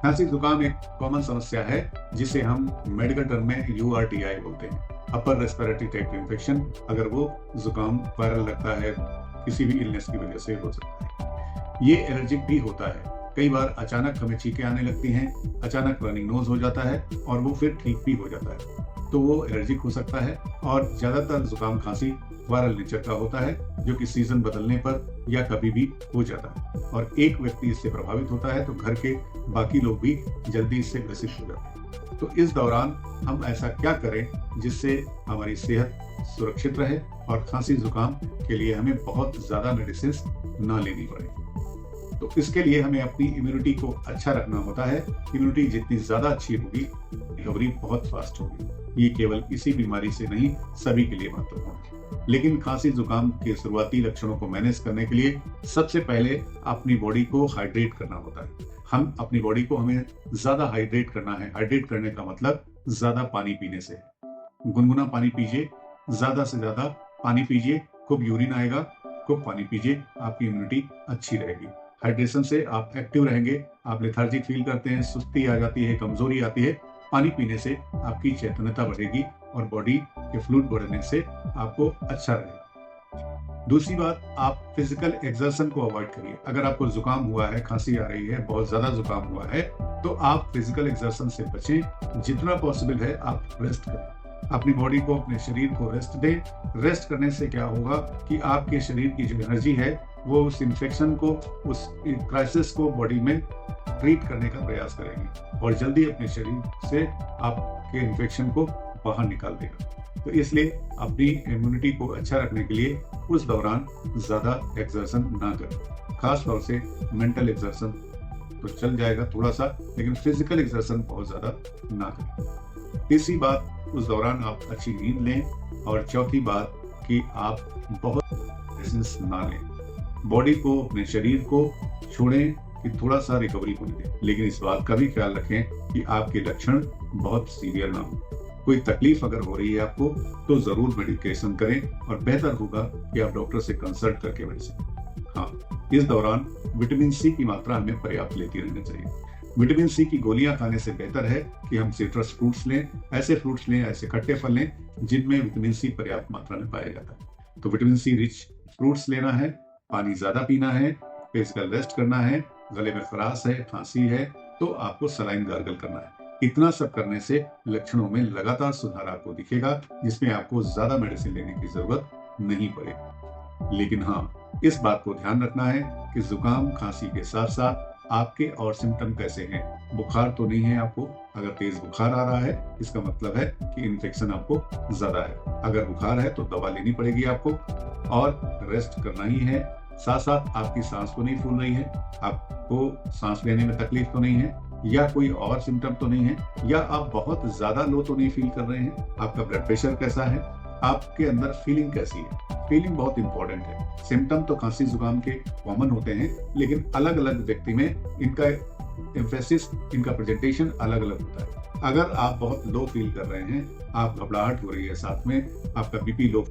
खांसी जुकाम एक कॉमन समस्या है जिसे हम मेडिकल टर्म में URTI बोलते हैं, अपर रेस्पिरेटरी ट्रैक्ट इन्फेक्शन। अगर वो जुकाम वायरल लगता है, किसी भी इलनेस की वजह से हो सकता है। ये एलर्जिक भी होता है। कई बार अचानक हमें छींकें आने लगती हैं, अचानक रनिंग नोज हो जाता है और वो फिर ठीक भी हो जाता है, तो वो एलर्जिक हो सकता है। और ज्यादातर जुकाम खांसी वायरल नेचर का होता है जो कि सीजन बदलने पर या कभी भी हो जाता है, और एक व्यक्ति इससे प्रभावित होता है तो घर के बाकी लोग भी जल्दी इससे ग्रसित हो जाते हैं। तो इस दौरान हम ऐसा क्या करें जिससे हमारी सेहत सुरक्षित रहे और खांसी जुकाम के लिए हमें बहुत ज्यादा मेडिसिन ना लेनी पड़े। तो इसके लिए हमें अपनी इम्यूनिटी को अच्छा रखना होता है। इम्यूनिटी जितनी ज्यादा अच्छी होगी, रिकवरी बहुत फास्ट होगी। ये केवल इसी बीमारी से नहीं, सभी के लिए महत्वपूर्ण है। लेकिन खांसी जुकाम के शुरुआती लक्षणों को मैनेज करने के लिए सबसे पहले अपनी बॉडी को हाइड्रेट करना होता है। हम अपनी बॉडी को हमें ज्यादा हाइड्रेट करना है। हाइड्रेट करने का मतलब ज्यादा पानी पीने से है। गुनगुना पानी पीजिए, ज्यादा से ज्यादा पानी पीजिए, खूब यूरिन आएगा, खूब पानी पीजिए, आपकी इम्यूनिटी अच्छी रहेगी। हाइड्रेशन से आप एक्टिव रहेंगे, आप लेथार्जिक फील करते हैं, सुस्ती आ जाती है, कमजोरी आती है। पानी पीने से आपकी चैतन्यता बढ़ेगी और बॉडी के फ्लूइड बढ़ने से आपको अच्छा रहेगा। दूसरी बात, आप फिजिकल एक्सर्शन को अवॉइड करिए। अगर आपको जुकाम हुआ है, खांसी आ रही है, बहुत ज्यादा जुकाम हुआ है, तो आप फिजिकल एक्सर्शन से बचें। जितना पॉसिबल है आप रेस्ट करें, अपनी बॉडी को, अपने शरीर को रेस्ट दें। रेस्ट करने से क्या होगा कि आपके शरीर की जो एनर्जी है वो उस इन्फेक्शन को, उस क्राइसिस को बॉडी में ट्रीट करने का प्रयास करेगी और जल्दी अपने शरीर से आपके इन्फेक्शन को बाहर निकाल देगा। तो इसलिए अपनी इम्यूनिटी को अच्छा रखने के लिए उस दौरान ज्यादा एक्सर्शन ना करें। खास तौर से मेंटल एक्सर्शन तो चल जाएगा थोड़ा सा, लेकिन फिजिकल एक्सर्शन बहुत ज्यादा ना करें। तीसरी बात, उस दौरान आप अच्छी नींद लें। और चौथी बात कि आप बहुत मेडिसिन ना लें। बॉडी को, अपने शरीर को छोड़ें कि थोड़ा सा रिकवरी होने दें, लेकिन इस बात का भी ख्याल रखें कि आपके लक्षण बहुत सीवियर ना हो। कोई तकलीफ अगर हो रही है आपको तो जरूर मेडिकेशन करें और बेहतर होगा कि आप डॉक्टर से कंसल्ट करके मेडिसिन। हाँ, इस दौरान विटामिन सी की मात्रा हमें पर्याप्त लेती रहनी चाहिए। विटामिन सी की गोलियां खाने से बेहतर है कि हम सिट्रस फ्रूट्स लें, ऐसे फ्रूट्स लें, ऐसे खट्टे फल लें जिनमें विटामिन सी पर्याप्त मात्रा में पाया जाता है। तो विटामिन सी रिच फ्रूट्स लेना है, पानी ज्यादा पीना है, फिजिकल रेस्ट करना है। गले में खराश है, खांसी है तो आपको सलाइन गार्गल करना है। इतना सब करने से लक्षणों में लगातार सुधार आपको दिखेगा, जिसमें आपको ज्यादा मेडिसिन लेने की जरूरत नहीं पड़ेगी। लेकिन हाँ, इस बात को ध्यान रखना है कि जुकाम खांसी के साथ साथ आपके और सिम्टम कैसे हैं। बुखार तो नहीं है आपको। अगर तेज बुखार आ रहा है इसका मतलब है कि इन्फेक्शन आपको ज्यादा है। अगर बुखार है तो दवा लेनी पड़ेगी आपको और रेस्ट करना ही है। साथ साथ आपकी सांस तो नहीं फूल रही है, आपको सांस लेने में तकलीफ तो नहीं है, या कोई और सिम्टम तो नहीं है, या आप बहुत ज्यादा लो तो नहीं फील कर रहे हैं। आपका ब्लड प्रेशर कैसा है, आपके अंदर फीलिंग कैसी है। फीलिंग बहुत इंपॉर्टेंट है। सिम्टम तो खांसी जुकाम के कॉमन होते हैं, लेकिन अलग अलग व्यक्ति में इनका एम्फेसिस, इनका प्रेजेंटेशन अलग अलग होता है। अगर आप बहुत लो फील कर रहे हैं, आप घबराहट हो रही है, साथ में आपका बीपी लो,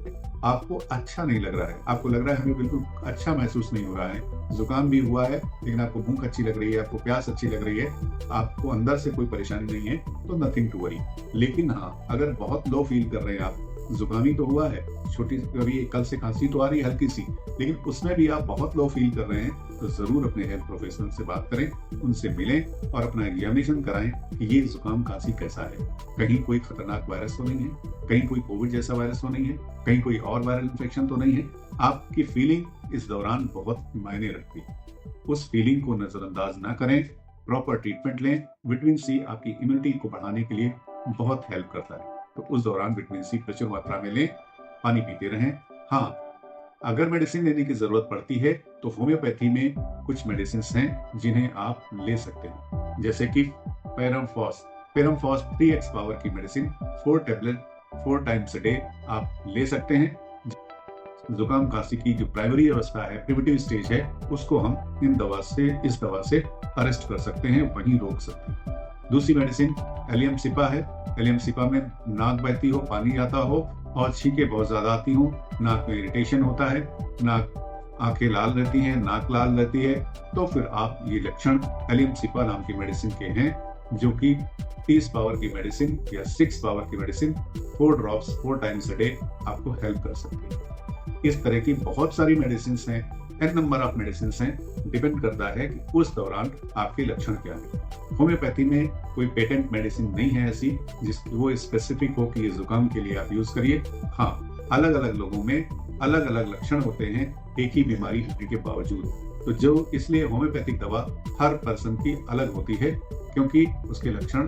आपको अच्छा नहीं लग रहा है, आपको लग रहा है हमें बिल्कुल अच्छा महसूस नहीं हो रहा है, जुकाम भी हुआ है लेकिन आपको भूख अच्छी लग रही है, आपको प्यास अच्छी लग रही है, आपको अंदर से कोई परेशानी नहीं है, तो नथिंग टू वरी। लेकिन हाँ, अगर बहुत लो फील कर रहे हैं आप, जुकामी तो हुआ है, छोटी कभी कल से खांसी तो आ रही है हल्की सी, लेकिन उसमें भी आप बहुत लो फील कर रहे हैं, तो जरूर अपने हेल्थ प्रोफेशनल से बात करें, उनसे मिलें और अपना एग्जामिनेशन कराएं कि ये जुकाम खांसी कैसा है। कहीं कोई खतरनाक वायरस तो नहीं है, कहीं कोई कोविड जैसा वायरस तो नहीं है, कहीं कोई और वायरल इन्फेक्शन तो नहीं है। आपकी फीलिंग इस दौरान बहुत मायने रखती है। उस फीलिंग को नजरअंदाज ना करें, प्रॉपर ट्रीटमेंट लें। विटामिन सी आपकी इम्यूनिटी को बढ़ाने के लिए बहुत हेल्प करता है, तो उस दौरान विटामिन सी प्रचुर मात्रा में लें, पानी पीते रहें। हाँ, अगर मेडिसिन लेने की जरूरत पड़ती है तो होम्योपैथी में कुछ मेडिसिन हैं जिन्हें आप ले सकते हैं, जैसे कि पेराम्फॉस 3x पावर की medicine 4 tablet 4 times a day आप ले सकते हैं। जुकाम खांसी की जो प्राइमरी अवस्था है, प्रिमिटिव स्टेज है, उसको हम इस दवा से अरेस्ट कर सकते हैं, वहीं रोक सकते हैं। दूसरी मेडिसिन एलियम सिपा है। एलियम सिपा में नाक बहती हो, पानी आता हो और छींकें बहुत ज्यादा आती हो, नाक में इरिटेशन होता है, नाक आंखें लाल रहती हैं, नाक लाल रहती है, तो फिर आप ये लक्षण एलियम-सिपा नाम की मेडिसिन के हैं, जो कि 30 पावर की मेडिसिन या 6 पावर की medicine 4 drops 4 times a day आपको हेल्प कर सकती है। इस तरह की बहुत सारी मेडिसिन हैं, एन नंबर ऑफ मेडिसिन हैं, डिपेंड करता है कि उस दौरान आपके लक्षण क्या है। होम्योपैथी में कोई पेटेंट मेडिसिन नहीं है ऐसी जिसकी वो स्पेसिफिक हो कि ये जुकाम के लिए आप यूज करिए। हाँ, अलग अलग लोगों में अलग अलग लक्षण होते हैं एक ही बीमारी होने के बावजूद, तो जो इसलिए होम्योपैथिक दवा हर पर्सन की अलग होती है, क्योंकि उसके लक्षण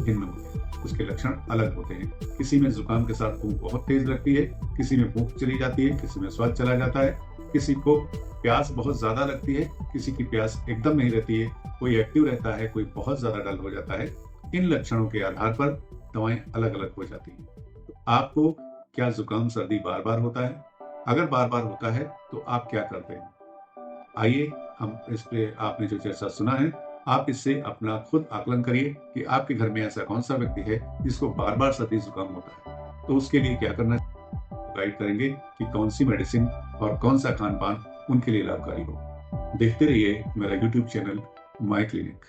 भिन्न होते हैं, उसके लक्षण अलग होते हैं। किसी में जुकाम के साथ भूख बहुत तेज लगती है, किसी में भूख चली जाती है, किसी में स्वाद चला जाता है, किसी को प्यास बहुत ज्यादा लगती है, किसी की प्यास एकदम नहीं रहती है, कोई एक्टिव रहता है, कोई बहुत ज्यादा डल हो जाता है। इन लक्षणों के आधार पर दवाएं अलग अलग हो जाती हैं। तो आपको क्या जुकाम सर्दी बार बार होता है? अगर बार बार होता है तो आप क्या करते हैं? आइए हम इस पे आपने जो चर्चा सुना है, आप इससे अपना खुद आकलन करिए कि आपके घर में ऐसा कौन सा व्यक्ति है जिसको बार बार सर्दी जुकाम होता है। तो उसके लिए क्या करना गाइड करेंगे कि कौन सी मेडिसिन और कौन सा खान पान उनके लिए लाभकारी हो। देखते रहिए मेरा यूट्यूब चैनल माई क्लिनिक।